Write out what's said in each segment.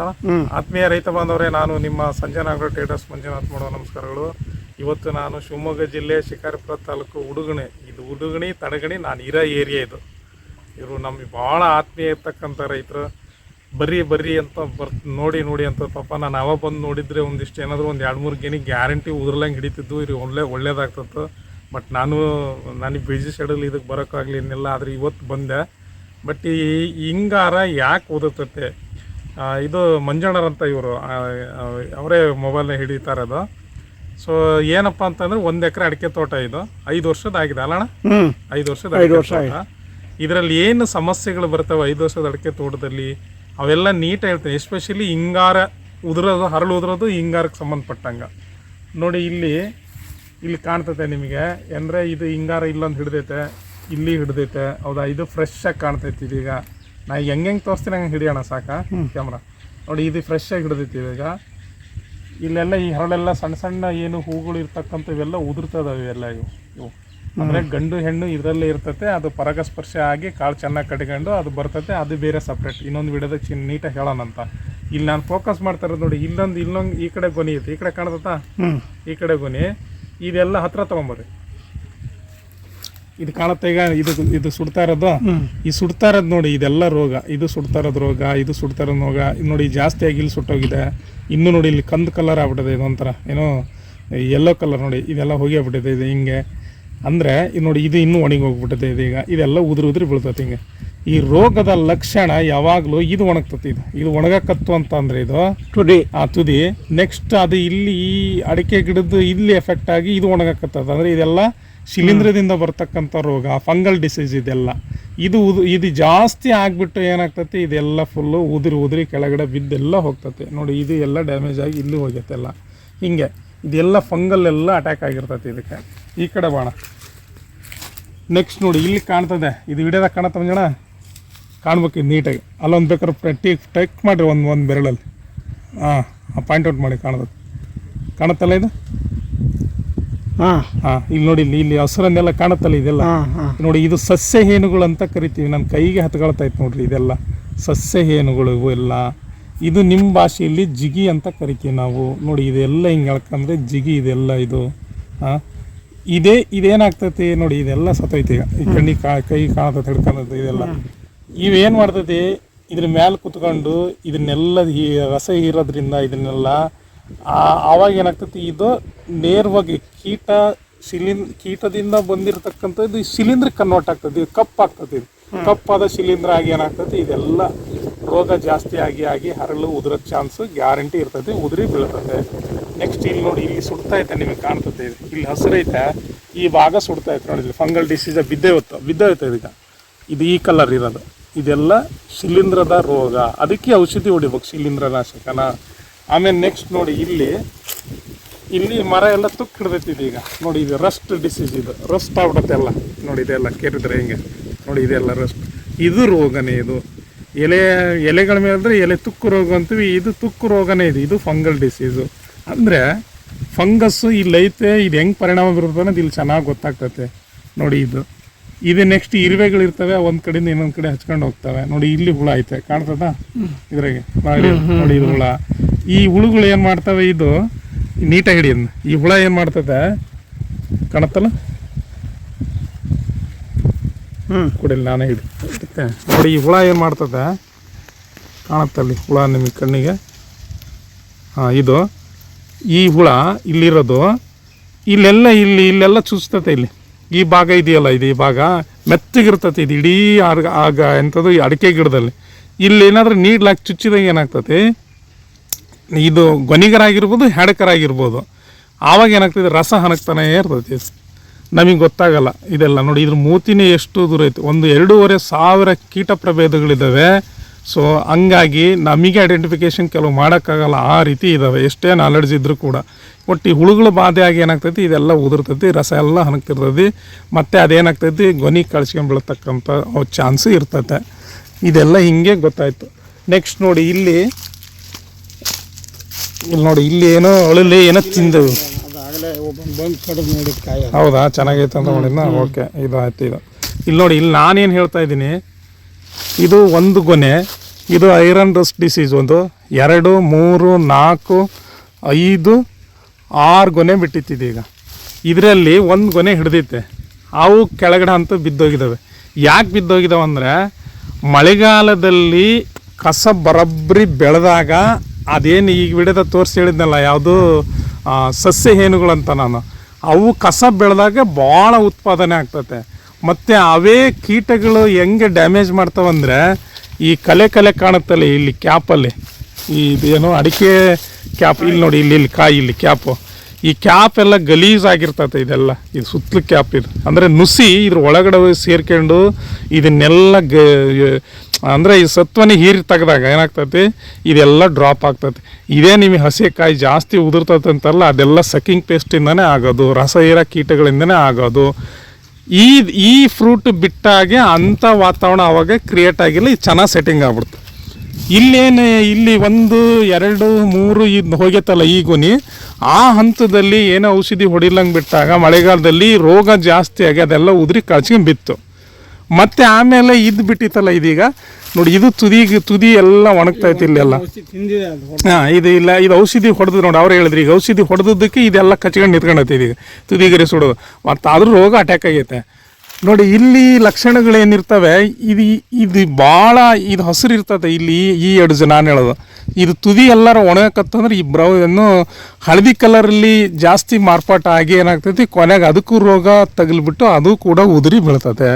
ಅಂತ. ಆತ್ಮೀಯ ರೈತ ಬಾಂಧವರೇ, ನಾನು ನಿಮ್ಮ ಸಂಜನಾ ಆಗ್ರೋ ಟ್ರೇಡರ್ಸ್ ಮಂಜುನಾಥ್ ಮಾಡೋ ನಮಸ್ಕಾರಗಳು. ಇವತ್ತು ನಾನು ಶಿವಮೊಗ್ಗ ಜಿಲ್ಲೆ ಶಿಕಾರಿಪುರ ತಾಲೂಕು ಉಡುಗಣಿ, ಇದು ಉಡುಗಣಿ ತಡಗಣಿ ನಾನು ಇರೋ ಏರಿಯಾ ಇದು. ಇವರು ನಮಗೆ ಭಾಳ ಆತ್ಮೀಯ ಇರ್ತಕ್ಕಂಥ ರೈತರು. ಬರ್ರಿ ಅಂತ ನೋಡಿ ಅಂತ ಪಾಪ ನಾನು ಅವ ಬಂದು ನೋಡಿದರೆ ಒಂದಿಷ್ಟು ಏನಾದರೂ ಒಂದು 2-3 ಗೆನಿ ಗ್ಯಾರಂಟಿ ಉದುರ್ಲಂಗೆ ಹಿಡಿತಿದ್ದು. ಇದು ಒಳ್ಳೇದಾಗ್ತತ್ತು. ಬಟ್ ನನಗೆ ಬಿಜಿ ಶೆಡ್ಯೂಲ್ ಇದಕ್ಕೆ ಬರೋಕ್ಕಾಗಲಿಲ್ಲ. ಆದರೆ ಇವತ್ತು ಬಂದೆ. ಬಟ್ ಈ ಹಿಂಗಾರ ಯಾಕೆ ಓದುತ್ತತ್ತೆ, ಇದು ಮಂಜಣ್ಣರಂತ ಇವರು ಅವರೇ ಮೊಬೈಲ್ನ ಹಿಡಿತಾರದು. ಸೊ ಏನಪ್ಪ ಅಂತಂದ್ರೆ 1 ಎಕರೆ ಅಡಿಕೆ ತೋಟ ಇದು 5 ವರ್ಷದ ಆಗಿದೆ ಅಲ್ಲಣ್ಣ? 5 ವರ್ಷದ. ಇದರಲ್ಲಿ ಏನು ಸಮಸ್ಯೆಗಳು ಬರ್ತವೆ 5 ವರ್ಷದ ಅಡಿಕೆ ತೋಟದಲ್ಲಿ ಅವೆಲ್ಲ ನೀಟಾಗಿ ಹೇಳ್ತೀನಿ. ಎಸ್ಪೆಷಲಿ ಹಿಂಗಾರ ಹರಳು ಉದುರೋದು ಹಿಂಗಾರಕ್ಕೆ ಸಂಬಂಧಪಟ್ಟಂಗೆ ನೋಡಿ. ಇಲ್ಲಿ ಕಾಣ್ತೈತೆ ನಿಮಗೆ, ಅಂದರೆ ಇದು ಹಿಂಗಾರ ಇಲ್ಲೊಂದು ಹಿಡ್ದೈತೆ, ಇಲ್ಲಿ ಹಿಡ್ದೈತೆ, ಹೌದಾ? ಇದು ಫ್ರೆಶ್ ಆಗಿ ಕಾಣ್ತೈತಿ. ಇದೀಗ ನಾ ಹೆಂಗೆ ತೋರಿಸ್ತೀನಿ ಹಂಗೆ ಹಿಡಿಯೋಣ ಸಾಕ ಕ್ಯಾಮ್ರಾ. ನೋಡಿ ಇದು ಫ್ರೆಶ್ ಆಗಿ ಹಿಡ್ದೈತಿ. ಈಗ ಇಲ್ಲೆಲ್ಲ ಈ ಹರಳೆಲ್ಲ ಸಣ್ಣ ಏನು ಹೂಗಳು ಇರ್ತಕ್ಕಂಥ ಇವೆಲ್ಲ ಉದುರ್ತದವೆ. ಇವೆಲ್ಲ ಇವು ಅಂದರೆ ಗಂಡು ಹೆಣ್ಣು ಇದರಲ್ಲೇ ಇರ್ತೈತೆ. ಅದು ಪರಾಗಸ್ಪರ್ಶ ಆಗಿ ಕಾಳು ಚೆನ್ನಾಗಿ ಕಟ್ಕೊಂಡು ಅದು ಬರ್ತೈತೆ. ಅದು ಬೇರೆ ಸಪ್ರೇಟ್. ಇನ್ನೊಂದು ವಿಡಿಯೋದಾಗ ನೀಟಾಗಿ ಹೇಳೋಣಂತ. ಇಲ್ಲಿ ನಾನು ಫೋಕಸ್ ಮಾಡ್ತಾ ಇರೋದು ನೋಡಿ. ಇಲ್ಲೊಂದು ಈ ಕಡೆ ಗೊನೆ ಐತಿ, ಈ ಕಡೆ ಕಾಣ್ತತಾ, ಈ ಕಡೆ ಗೊನೆ. ಇದೆಲ್ಲ ಹತ್ರ ತೊಗೊಂಬರ್ರಿ. ಇದು ಕಾಣುತ್ತೆ ಈಗ. ಇದು ಸುಡ್ತಾ ಇರೋದು, ಈ ಸುಡ್ತಾ ಇರೋದು ನೋಡಿ. ಇದೆಲ್ಲ ರೋಗ. ಇದು ಸುಡ್ತಾ ಇರೋದು ರೋಗ, ಇದು ಸುಡ್ತಾ ಇರೋದು ರೋಗ ನೋಡಿ. ಜಾಸ್ತಿಯಾಗಿ ಇಲ್ಲಿ ಸುಟ್ಟೋಗಿದೆ. ಇನ್ನೂ ನೋಡಿ ಇಲ್ಲಿ ಕಂದು ಕಲರ್ ಆಗ್ಬಿಟ್ಟಿದೆ. ಇದೊಂಥರ ಏನೋ ಯೆಲ್ಲೋ ಕಲರ್ ನೋಡಿ. ಇದೆಲ್ಲ ಹೋಗ್ಬಿಟ್ಟಿದೆ. ಇದು ಹಿಂಗೆ ಅಂದರೆ ಇದು ನೋಡಿ, ಇದು ಇನ್ನೂ ಒಣಗಿ ಹೋಗ್ಬಿಟ್ಟಿದೆ. ಇದೀಗ ಇದೆಲ್ಲ ಉದುರಿ ಬೀಳ್ತೈತೆ ಹಿಂಗೆ. ಈ ರೋಗದ ಲಕ್ಷಣ ಯಾವಾಗಲೂ ಇದು ಒಣಗ್ತತಿ. ಇದು ಒಣಗಕತ್ತು ಅಂತ ಅಂದರೆ ಇದು ತುದಿ. ನೆಕ್ಸ್ಟ್ ಅದು ಇಲ್ಲಿ ಈ ಅಡಿಕೆ ಗಿಡದ್ದು ಇಲ್ಲಿ ಎಫೆಕ್ಟ್ ಆಗಿ ಇದು ಒಣಗಕತ್ತದ. ಅಂದರೆ ಇದೆಲ್ಲ ಶಿಲೀಂಧ್ರದಿಂದ ಬರ್ತಕ್ಕಂಥ ರೋಗ, ಫಂಗಲ್ ಡಿಸೀಸ್. ಇದೆಲ್ಲ ಇದು ಜಾಸ್ತಿ ಆಗಿಬಿಟ್ಟು ಏನಾಗ್ತತಿ, ಇದೆಲ್ಲ ಫುಲ್ಲು ಉದುರಿ ಕೆಳಗಡೆ ಬಿದ್ದೆಲ್ಲ ಹೋಗ್ತತಿ ನೋಡಿ. ಇದು ಎಲ್ಲ ಡ್ಯಾಮೇಜ್ ಆಗಿ ಇಲ್ಲಿ ಹೋಗೈತೆ ಎಲ್ಲ ಹಿಂಗೆ. ಇದೆಲ್ಲ ಫಂಗಲ್ ಎಲ್ಲ ಅಟ್ಯಾಕ್ ಆಗಿರ್ತೈತಿ ಇದಕ್ಕೆ. ಈ ಕಡೆ ಬಾಣ. ನೆಕ್ಸ್ಟ್ ನೋಡಿ ಇಲ್ಲಿ ಕಾಣ್ತದೆ. ಇದು ವಿಡಿಯೋದಾಗ ಕಾಣುತ್ತೆ ಮಂಜಣ್ಣ, ಕಾಣ್ಬೇಕು ಇದು ನೀಟಾಗಿ. ಅಲ್ಲೊಂದು ಬೇಕಾದ್ರೆ ಟೆಕ್ ಮಾಡಿರಿ ಒಂದು ಬೆರಳಲ್ಲಿ. ಪಾಯಿಂಟ್ ಔಟ್ ಮಾಡಿ ಕಾಣುತ್ತಲ್ಲ ಇದು. ಇಲ್ಲಿ ನೋಡಿ, ಇಲ್ಲಿ ಹಸಿರನ್ನೆಲ್ಲ ಕಾಣುತ್ತಲ್ಲ ಇದೆಲ್ಲ ನೋಡಿ. ಇದು ಸಸ್ಯ ಹೇನುಗಳು ಅಂತ ಕರಿತೀವಿ. ನನ್ನ ಕೈಗೆ ಹತ್ಕೊಳ್ತಾಯ್ತು ನೋಡ್ರಿ. ಇದೆಲ್ಲ ಸಸ್ಯ ಹೇನುಗಳು ಇವೆಲ್ಲ. ಇದು ನಿಮ್ಮ ಭಾಷೆಯಲ್ಲಿ ಜಿಗಿ ಅಂತ ಕರಿತೀವಿ ನಾವು ನೋಡಿ. ಇದೆಲ್ಲ ಹಿಂಗೆ ಹೇಳ್ಕಂದ್ರೆ ಜಿಗಿ. ಇದೆಲ್ಲ ಇದು ಇದೇನಾಗ್ತೈತಿ ನೋಡಿ. ಇದೆಲ್ಲ ಸತ್ತೈತಿ. ಈ ಕೈ ಕಾಣತೈತೆ ಹಿಡ್ಕೊಂಡದ್ದು. ಇದೆಲ್ಲ ಇವೇನು ಮಾಡ್ತೈತಿ, ಇದ್ರ ಮೇಲೆ ಕುತ್ಕೊಂಡು ಇದನ್ನೆಲ್ಲ ಈ ರಸ ಹೀರೋದ್ರಿಂದ ಇದನ್ನೆಲ್ಲ ಆವಾಗ ಏನಾಗ್ತೈತಿ, ಇದು ನೇರವಾಗಿ ಕೀಟದಿಂದ ಬಂದಿರತಕ್ಕಂಥ ಇದು ಶಿಲೀಂಧ್ರ ಕನ್ವರ್ಟ್ ಆಗ್ತದೆ. ಇದು ಕಪ್ಪಾಗ್ತದೆ. ಕಪ್ಪಾದ ಶಿಲೀಂಧ್ರ ಆಗಿ ಏನಾಗ್ತದೆ, ಇದೆಲ್ಲ ರೋಗ ಜಾಸ್ತಿ ಆಗಿ ಹರಳು ಉದುರೋ ಚಾನ್ಸು ಗ್ಯಾರಂಟಿ ಇರ್ತದೆ. ಉದುರಿ ಬೀಳ್ತದೆ. ನೆಕ್ಸ್ಟ್ ಇಲ್ಲಿ ನೋಡಿ, ಇಲ್ಲಿ ಸುಡ್ತಾ ಐತೆ, ನಿಮಗೆ ಕಾಣ್ತದೆ. ಇಲ್ಲಿ ಹಸಿರೈತೆ, ಈ ಭಾಗ ಸುಡ್ತಾ ಐತೆ ನೋಡಿ. ಫಂಗಲ್ ಡಿಸೀಸ್ ಬಿದ್ದೋಯ್ತು ಈಗ. ಇದು ಈ ಕಲರ್ ಇರೋದು. ಇದೆಲ್ಲ ಶಿಲೀಂಧ್ರದ ರೋಗ. ಅದಕ್ಕೆ ಔಷಧಿ ಹೊಡಿಬೇಕು, ಶಿಲೀಂಧ್ರನಾಶಕನ. ಆಮೇಲೆ ನೆಕ್ಸ್ಟ್ ನೋಡಿ, ಇಲ್ಲಿ ಮರ ಎಲ್ಲ ತುಕ್ಕು ಹಿಡ್ದೈತಿದೆ ಈಗ ನೋಡಿ. ಇದು ರಸ್ಟ್ ಡಿಸೀಸ್. ಇದು ರಸ್ಟ್ ಆಗ್ಬಿಡುತ್ತೆ ಎಲ್ಲ ನೋಡಿ. ಇದೆಲ್ಲ ಕೆರಿದ್ರೆ ಹಿಂಗೆ ನೋಡಿ. ಇದೆಲ್ಲ ರಸ್ಟ್. ಇದು ರೋಗನೇ. ಇದು ಎಲೆಗಳ ಮೇಲೆ ಎಲೆ ತುಕ್ಕು ರೋಗ ಅಂತೀವಿ. ಇದು ತುಕ್ಕು ರೋಗನೇ. ಇದು ಫಂಗಲ್ ಡಿಸೀಸು. ಅಂದರೆ ಫಂಗಸ್ಸು ಇಲ್ಲೈತೆ. ಇದು ಹೆಂಗೆ ಪರಿಣಾಮ ಬೀರುತ್ತೆ ಅನ್ನೋದು ಇಲ್ಲಿ ಚೆನ್ನಾಗಿ ಗೊತ್ತಾಗ್ತೈತೆ ನೋಡಿ. ಇದು ನೆಕ್ಸ್ಟ್ ಇರುವೆಗಳಿರ್ತವೆ, ಒಂದು ಕಡೆಯಿಂದ ಇನ್ನೊಂದು ಕಡೆ ಹಚ್ಕೊಂಡು ಹೋಗ್ತವೆ ನೋಡಿ. ಇಲ್ಲಿ ಹುಳ ಐತೆ, ಕಾಣ್ತದ ಇದ್ರಾಗೆ ನೋಡಿ. ಇದು ಹುಳ. ಈ ಹುಳುಗಳು ಏನು ಮಾಡ್ತವೆ, ಇದು ನೀಟಾಗಿ ಹಿಡಿಯೋದು. ಈ ಹುಳ ಏನು ಮಾಡ್ತದೆ ಕಾಣತ್ತಲ್ಲ, ಕುಡಿಲಿ ನಾನೇ ಹಿಡಿತೆ ನೋಡಿ. ಈ ಹುಳ ಏನು ಮಾಡ್ತದೆ ಕಾಣತ್ತಲ್ಲಿ ಹುಳ ನಿಮಗೆ ಕಣ್ಣಿಗೆ. ಈ ಹುಳ ಇಲ್ಲಿರೋದು ಇಲ್ಲೆಲ್ಲ ಚುಚ್ತತೆ. ಈ ಭಾಗ ಇದೆಯಲ್ಲ, ಈ ಭಾಗ ಮೆತ್ತಗಿರ್ತತಿ. ಇದು ಇಡೀ ಆಗ ಎಂಥದ್ದು ಈ ಅಡಿಕೆ ಗಿಡದಲ್ಲಿ ಇಲ್ಲಿ ಏನಾದರೂ ನೀಡ್ಲಾಕಿ ಚುಚ್ಚಿದಾಗ ಏನಾಗ್ತತಿ, ಇದು ಗೊನಿಗರಾಗಿರ್ಬೋದು, ಹೆಡಕರಾಗಿರ್ಬೋದು. ಆವಾಗ ಏನಾಗ್ತದೆ, ರಸ ಹನಕ್ತಾನೆ ಇರ್ತೈತಿ. ನಮಗೆ ಗೊತ್ತಾಗಲ್ಲ ಇದೆಲ್ಲ ನೋಡಿ. ಇದ್ರ ಮೂತಿನೇ ಎಷ್ಟು ದೂರ ಐತೆ. 1-2,500 ಕೀಟ ಪ್ರಭೇದಗಳಿದ್ದಾವೆ. ಸೊ ಹಂಗಾಗಿ ನಮಗೆ ಐಡೆಂಟಿಫಿಕೇಷನ್ ಕೆಲವು ಮಾಡೋಕ್ಕಾಗಲ್ಲ. ಆ ರೀತಿ ಇದ್ದಾವೆ, ಎಷ್ಟೇ ನಾಲೆಡ್ಜ್ ಇದ್ದರೂ ಕೂಡ. ಒಟ್ಟು ಈ ಹುಳುಗಳು ಬಾಧೆ ಆಗಿ ಏನಾಗ್ತೈತಿ, ಇದೆಲ್ಲ ಉದುರ್ತೈತಿ, ರಸ ಎಲ್ಲ ಹನಕ್ತಿರ್ತೈತಿ. ಮತ್ತು ಅದೇನಾಗ್ತೈತಿ, ಗೊನಿ ಕಳ್ಸ್ಕೊಂಡ್ಬೀಳ್ತಕ್ಕಂಥ ಚಾನ್ಸು ಇರ್ತೈತೆ. ಇದೆಲ್ಲ ಹಿಂಗೆ ಗೊತ್ತಾಯಿತು. ನೆಕ್ಸ್ಟ್ ನೋಡಿ, ಇಲ್ಲಿ ನೋಡಿ, ಇಲ್ಲಿ ಏನೋ ಅಳಲಿ ಏನೋ ತಿಂದವು. ಹೌದಾ, ಚೆನ್ನಾಗೈತೆ ಅಂತ ನೋಡಿದ್ನ. ಓಕೆ, ಇದು ಆಯ್ತು. ಇಲ್ಲಿ ನೋಡಿ, ಇಲ್ಲಿ ನಾನೇನು ಹೇಳ್ತಾ ಇದ್ದೀನಿ, ಇದು ಒಂದು ಗೊನೆ ಇದು ಐರನ್ ರಸ್ಟ್ ಡಿಸೀಸ್ ಒಂದು 2 3 4 5 6 ಗೊನೆ ಬಿಟ್ಟಿತ್ತಿದೆ. ಈಗ ಇದರಲ್ಲಿ ಒಂದು ಗೊನೆ ಹಿಡ್ದೈತೆ, ಅವು ಕೆಳಗಡೆ ಅಂತೂ ಬಿದ್ದೋಗಿದ್ದಾವೆ. ಯಾಕೆ ಬಿದ್ದೋಗಿದ್ದಾವೆ ಅಂದರೆ ಮಳೆಗಾಲದಲ್ಲಿ ಕಸ ಬರಬ್ಬರಿ ಬೆಳೆದಾಗ ಅದೇನು ಈಗ ವಿಡಿಯೋದ ತೋರಿಸಿ ಹೇಳಿದ್ನಲ್ಲ ಯಾವುದು ಸಸ್ಯ ಹೇನುಗಳಂತ ನಾನು, ಅವು ಕಸ ಬೆಳೆದಾಗ ಭಾಳ ಉತ್ಪಾದನೆ ಆಗ್ತದೆ. ಮತ್ತು ಅವೇ ಕೀಟಗಳು ಹೆಂಗೆ ಡ್ಯಾಮೇಜ್ ಮಾಡ್ತಾವಂದರೆ ಈ ಕಲೆ ಕಾಣುತ್ತಲ್ಲ ಇಲ್ಲಿ ಕ್ಯಾಪಲ್ಲಿ, ಇದೇನು ಅಡಿಕೆ ಕ್ಯಾಪ್ ಇಲ್ಲಿ ನೋಡಿ, ಇಲ್ಲಿ ಕಾಯಿ ಇಲ್ಲಿ ಕ್ಯಾಪು, ಈ ಕ್ಯಾಪ್ ಎಲ್ಲ ಗಲೀಜಾಗಿರ್ತದೆ. ಇದೆಲ್ಲ ಇದು ಸುತ್ತಲೂ ಕ್ಯಾಪ್ ಇದು ಅಂದರೆ ನುಸಿ ಇದ್ರ ಒಳಗಡೆ ಸೇರ್ಕೊಂಡು ಇದನ್ನೆಲ್ಲ ಅಂದರೆ ಈ ಸತ್ವನೇ ಹೀರಿ ತೆಗೆದಾಗ ಏನಾಗ್ತೈತಿ ಇದೆಲ್ಲ ಡ್ರಾಪ್ ಆಗ್ತೈತಿ. ಇದೇ ನಿಮಗೆ ಹಸಿಕಾಯಿ ಜಾಸ್ತಿ ಉದುರ್ತೈತೆ ಅಂತಲ್ಲ, ಅದೆಲ್ಲ ಸಕ್ಕಿಂಗ್ ಪೇಸ್ಟಿಂದನೇ ಆಗೋದು, ರಸ ಹೀರೋ ಕೀಟಗಳಿಂದನೇ ಆಗೋದು. ಈ ಫ್ರೂಟ್ ಬಿಟ್ಟಾಗೆ ಅಂಥ ವಾತಾವರಣ ಅವಾಗ ಕ್ರಿಯೇಟ್ ಆಗಿಲ್ಲ, ಇದು ಚೆನ್ನಾಗಿ ಸೆಟ್ಟಿಂಗ್ ಆಗ್ಬಿಡ್ತು. ಇಲ್ಲೇನು ಇಲ್ಲಿ 1 2 3 ಇದು ಹೋಗೈತಲ್ಲ ಈ ಗೊನೆ, ಆ ಹಂತದಲ್ಲಿ ಏನೋ ಔಷಧಿ ಹೊಡಿಲಂಗೆ ಬಿಟ್ಟಾಗ ಮಳೆಗಾಲದಲ್ಲಿ ರೋಗ ಜಾಸ್ತಿ ಆಗಿ ಅದೆಲ್ಲ ಉದುರಿ ಕಳ್ಸ್ಕೊಂಡು ಬಿತ್ತು. ಮತ್ತು ಆಮೇಲೆ ಇದು ಬಿಟ್ಟಿತ್ತಲ್ಲ ಇದೀಗ ನೋಡಿ, ಇದು ತುದಿ ಎಲ್ಲ ಒಣಗ್ತೈತಿ ಇಲ್ಲೆಲ್ಲ. ಹಾಂ ಇದು ಇಲ್ಲ, ಇದು ಔಷಧಿ ಹೊಡೆದು ನೋಡಿ, ಅವ್ರು ಹೇಳಿದ್ರಿ ಈಗ ಔಷಧಿ ಹೊಡೆದಕ್ಕೆ ಇದೆಲ್ಲ ಕಚ್ಕೊಂಡು ನಿಂತ್ಕೊಂಡೈತಿ ಇದೀಗ ತುದಿಗರಿ ಸುಡೋದು. ಮತ್ತು ಆದರೂ ರೋಗ ಅಟ್ಯಾಕ್ ಆಗೈತೆ ನೋಡಿ. ಇಲ್ಲಿ ಲಕ್ಷಣಗಳೇನಿರ್ತವೆ, ಇದು ಭಾಳ ಇದು ಹಸಿರು ಇರ್ತದೆ ಇಲ್ಲಿ. ಈ ಎಡ್ಜ್ ನಾನು ಹೇಳೋದು ಇದು ತುದಿ ಎಲ್ಲರ ಒಣಗಕ್ಕತ್ತಂದ್ರೆ ಈ ಏನು ಹಳದಿ ಕಲರಲ್ಲಿ ಜಾಸ್ತಿ ಮಾರ್ಪಾಟಾಗಿ ಏನಾಗ್ತೈತಿ, ಕೊನೆಗೆ ಅದಕ್ಕೂ ರೋಗ ತಗಲ್ಬಿಟ್ಟು ಅದು ಕೂಡ ಉದುರಿ ಬೀಳ್ತದೆ.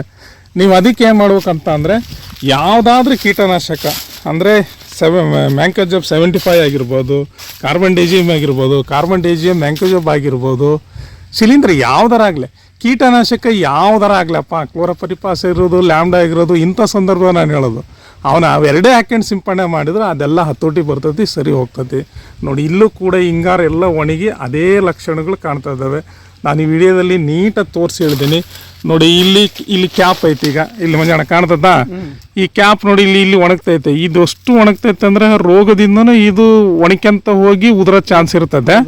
ನೀವು ಅದಕ್ಕೆ ಏನು ಮಾಡ್ಬೇಕಂತ ಅಂದರೆ ಯಾವುದಾದ್ರೂ ಕೀಟನಾಶಕ ಅಂದರೆ ಮ್ಯಾಂಕೋಜಬ್ 75 ಆಗಿರ್ಬೋದು, ಕಾರ್ಬನ್ ಡೈಜಿಯಮ್ ಆಗಿರ್ಬೋದು, ಕಾರ್ಬನ್ ಡೈಜಿಯಮ್ ಮ್ಯಾಂಕೋಜಬ್ ಆಗಿರ್ಬೋದು, ಶಿಲೀಂಧ್ರ ಯಾವುದರಾಗಲಿ ಕೀಟನಾಶಕ ಯಾವುದರ ಆಗಲಪ್ಪ, ಕ್ಲೋರೋಪರಿಪಾಸ್ ಇರೋದು, ಲ್ಯಾಂಬ್ಡಾ ಆಗಿರೋದು, ಇಂಥ ಸಂದರ್ಭ ನಾನು ಹೇಳೋದು ಅವೆರಡೇ ಹಾಕ್ಯಂಡು ಸಿಂಪಡಣೆ ಮಾಡಿದ್ರೆ ಅದೆಲ್ಲ ಹತೋಟಿ ಬರ್ತೈತಿ, ಸರಿ ಹೋಗ್ತೈತಿ. ನೋಡಿ ಇಲ್ಲೂ ಕೂಡ ಹಿಂಗಾರ ಎಲ್ಲ ಒಣಗಿ ಅದೇ ಲಕ್ಷಣಗಳು ಕಾಣ್ತಾ ಇದ್ದಾವೆ. ನಾನು ಈ ವಿಡಿಯೋದಲ್ಲಿ ನೀಟಾಗಿ ತೋರಿಸಿ ಹೇಳಿದ್ದೀನಿ ನೋಡಿ. ಇಲ್ಲಿ ಕ್ಯಾಪ್ ಐತಿ, ಈಗ ಇಲ್ಲಿ ಮಂಜಾಣ ಕಾಣ್ತದ, ಈ ಕ್ಯಾಪ್ ನೋಡಿ ಇಲ್ಲಿ ಒಣಗ್ತೈತೆ. ಇದು ಅಷ್ಟು ಒಣಗ್ತೈತೆ ಅಂದರೆ ರೋಗದಿಂದನೂ ಇದು ಒಣಕ್ಯಂತ ಹೋಗಿ ಉದುರೋ ಚಾನ್ಸ್ ಇರ್ತದೆ,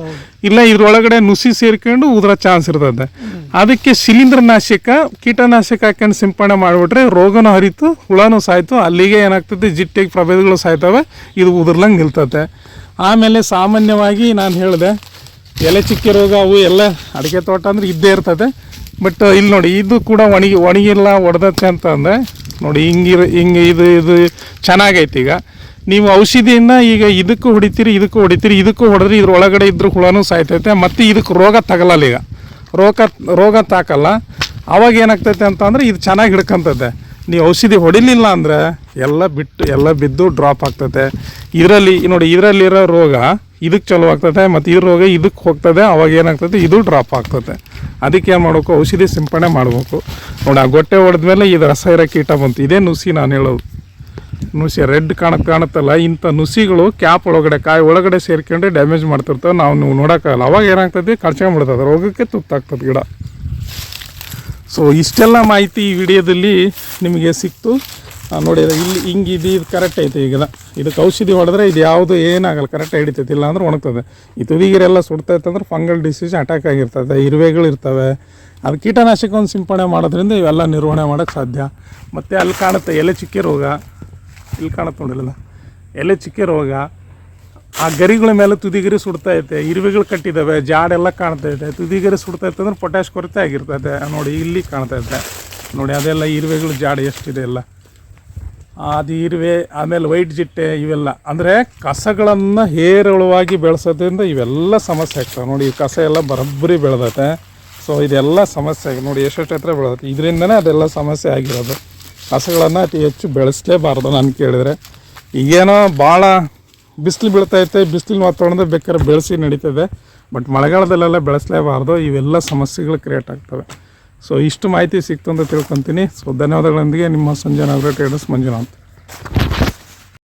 ಇಲ್ಲ ಇದ್ರೊಳಗಡೆ ನುಸಿ ಸೇರ್ಕೊಂಡು ಉದುರೋ ಚಾನ್ಸ್ ಇರ್ತದೆ. ಅದಕ್ಕೆ ಶಿಲೀಂಧ್ರನಾಶಕ ಕೀಟನಾಶಕ ಹಾಕೊಂಡು ಸಿಂಪಡಣೆ ಮಾಡಿಬಿಟ್ರೆ ರೋಗನೂ ಹರಿತು, ಹುಳನೂ ಸಾಯ್ತು, ಅಲ್ಲಿಗೆ ಏನಾಗ್ತದೆ ಜಿಟ್ಟಿಗೆ ಪ್ರಭೇದಗಳು ಸಾಯ್ತವೆ, ಇದು ಉದುರ್ಲಂಗೆ ನಿಲ್ತದೆ. ಆಮೇಲೆ ಸಾಮಾನ್ಯವಾಗಿ ನಾನು ಹೇಳಿದೆ ಎಲೆ ಚಿಕ್ಕೆ ರೋಗ ಅವು ಎಲ್ಲ ಅಡಿಕೆ ತೋಟ ಅಂದರೆ ಇದ್ದೇ ಇರ್ತದೆ. ಬಟ್ ಇಲ್ಲಿ ನೋಡಿ ಇದು ಕೂಡ ಒಣಗಿಲ್ಲ ಒಡೆದತ್ತೆ ಅಂತ ಅಂದರೆ ನೋಡಿ ಹಿಂಗೆ ಇದು ಚೆನ್ನಾಗೈತಿ. ಈಗ ನೀವು ಔಷಧಿಯನ್ನು ಈಗ ಇದಕ್ಕೂ ಹೊಡಿತೀರಿ ಇದಕ್ಕೂ ಹೊಡೆದ್ರಿ ಇದ್ರೊಳಗಡೆ ಇದ್ರೂ ಹುಳನೂ ಸಾಯ್ತೈತೆ, ಮತ್ತು ಇದಕ್ಕೆ ರೋಗ ತಗಲಲ್ಲ. ಈಗ ರೋಗ ತಾಕಲ್ಲ, ಅವಾಗ ಏನಾಗ್ತೈತೆ ಅಂತ ಅಂದರೆ ಇದು ಚೆನ್ನಾಗಿ ಹಿಡ್ಕೊಂತೈತೆ. ನೀವು ಔಷಧಿ ಹೊಡಿಲಿಲ್ಲ ಅಂದರೆ ಎಲ್ಲ ಬಿದ್ದು ಡ್ರಾಪ್ ಆಗ್ತದೆ. ಇದರಲ್ಲಿರೋ ರೋಗ ಇದಕ್ಕೆ ಚಲೋ ಆಗ್ತದೆ, ಮತ್ತು ಈ ರೋಗ ಇದಕ್ಕೆ ಹೋಗ್ತದೆ, ಅವಾಗ ಏನಾಗ್ತದೆ ಇದು ಡ್ರಾಪ್ ಆಗ್ತದೆ. ಅದಕ್ಕೆ ಏನು ಮಾಡಬೇಕು, ಔಷಧಿ ಸಿಂಪಡಣೆ ಮಾಡಬೇಕು. ನೋಡಿ ಆ ಗೊಟ್ಟೆ ಹೊಡೆದ್ಮೇಲೆ ಇದು ರಸ ಇರೋ ಕೀಟ ಬಂತು, ಇದೇ ನುಸಿ ನಾನು ಹೇಳೋದು. ನುಸಿ ರೆಡ್ ಕಾಣುತ್ತಲ್ಲ, ಇಂಥ ನುಸಿಗಳು ಕ್ಯಾಪ್ ಒಳಗಡೆ ಕಾಯಿ ಒಳಗಡೆ ಸೇರ್ಕೊಂಡೆ ಡ್ಯಾಮೇಜ್ ಮಾಡ್ತಿರ್ತವೆ, ನೀವು ನೋಡೋಕ್ಕಾಗಲ್ಲ. ಅವಾಗ ಏನಾಗ್ತದೆ ಕಳ್ಸ್ಕೊಂಡ್ಬಿಡ್ತದೆ, ರೋಗಕ್ಕೆ ತುತ್ತಾಗ್ತದೆ ಗಿಡ. ಸೊ ಇಷ್ಟೆಲ್ಲ ಮಾಹಿತಿ ಈ ವಿಡಿಯೋದಲ್ಲಿ ನಿಮಗೆ ಸಿಕ್ತು ನೋಡಿ. ಇಲ್ಲಿ ಹಿಂಗೆ ಇದು ಕರೆಕ್ಟ್ ಐತೆ. ಈಗ ಇದಕ್ಕೆ ಔಷಧಿ ಹೊಡೆದ್ರೆ ಇದು ಯಾವುದು ಏನಾಗಲ್ಲ, ಕರೆಕ್ಟಾಗಿ ಹಿಡಿತೈತಿ, ಇಲ್ಲ ಅಂದ್ರೆ ಒಣಗ್ತದೆ. ಈ ತುದಿಗಿರೆಲ್ಲ ಸುಡ್ತೈತೆ ಅಂದ್ರೆ ಫಂಗಲ್ ಡಿಸೀಸ್ ಅಟ್ಯಾಕ್ ಆಗಿರ್ತದೆ, ಇರುವೆಗಳು ಇರ್ತವೆ. ಅದು ಕೀಟನಾಶಕವನ್ನು ಸಿಂಪಡಣೆ ಮಾಡೋದ್ರಿಂದ ಇವೆಲ್ಲ ನಿರ್ವಹಣೆ ಮಾಡೋಕ್ಕೆ ಸಾಧ್ಯ. ಮತ್ತು ಅಲ್ಲಿ ಕಾಣುತ್ತೆ ಎಲೆ ಚಿಕ್ಕೆ ರೋಗ, ಇಲ್ಲಿ ಕಾಣುತ್ತೆ ನೋಡಿಲ್ಲ ಎಲೆ ಚಿಕ್ಕೆ ರೋಗ, ಆ ಗರಿಗಳ ಮೇಲೆ ತುದಿಗಿರಿ ಸುಡ್ತೈತೆ, ಇರುವೆಗಳು ಕಟ್ಟಿದ್ದಾವೆ, ಜಾಡೆಲ್ಲ ಕಾಣ್ತೈತೆ. ತುದಿಗಿರಿ ಸುಡ್ತೈತೆ ಅಂದ್ರೆ ಪೊಟ್ಯಾಶ್ ಕೊರತೆ ಆಗಿರ್ತೈತೆ ನೋಡಿ, ಇಲ್ಲಿ ಕಾಣ್ತೈತೆ ನೋಡಿ. ಅದೆಲ್ಲ ಇರುವೆಗಳು ಜಾಡೆ ಎಷ್ಟಿದೆ ಎಲ್ಲ, ಅದು ಇರುವೆ. ಆಮೇಲೆ ವೈಟ್ ಜಿಟ್ಟೆ, ಇವೆಲ್ಲ ಅಂದರೆ ಕಸಗಳನ್ನು ಹೇರಳವಾಗಿ ಬೆಳೆಸೋದ್ರಿಂದ ಇವೆಲ್ಲ ಸಮಸ್ಯೆ ಆಗ್ತವೆ ನೋಡಿ. ಈ ಕಸ ಎಲ್ಲ ಬರೋಬ್ಬರಿ ಬೆಳೆದೈತೆ. ಸೊ ಇದೆಲ್ಲ ಸಮಸ್ಯೆ ಆಗಿ ನೋಡಿ, ಎಷ್ಟೆಷ್ಟು ಹತ್ರ ಬೆಳೆದೈತೆ. ಇದರಿಂದನೇ ಅದೆಲ್ಲ ಸಮಸ್ಯೆ ಆಗಿರೋದು. ಕಸಗಳನ್ನು ಅತಿ ಹೆಚ್ಚು ಬೆಳೆಸಲೇಬಾರ್ದು ನಾನು ಕೇಳಿದರೆ. ಈಗೇನೋ ಭಾಳ ಬಿಸಿಲು ಬೀಳ್ತೈತೆ, ಬಿಸಿಲಿನ ವಾತಾವರಣದಲ್ಲಿ ಬೇಕಾದ್ರೆ ಬೆಳೆಸಿ ನಡೀತದೆ, ಬಟ್ ಮಳೆಗಾಲದಲ್ಲೆಲ್ಲ ಬೆಳೆಸಲೇಬಾರ್ದು. ಇವೆಲ್ಲ ಸಮಸ್ಯೆಗಳು ಕ್ರಿಯೇಟ್ ಆಗ್ತವೆ. ಸೊ ಇಷ್ಟು ಮಾಹಿತಿ ಸಿಕ್ತು ಅಂತ ತಿಳ್ಕೊತೀನಿ. ಸೊ ಧನ್ಯವಾದಗಳೊಂದಿಗೆ ನಿಮ್ಮ ಸಂಜನಾ ಅಗ್ರೋ ಟ್ರೇಡರ್ಸ್ ಮಂಜುನಾಥ್.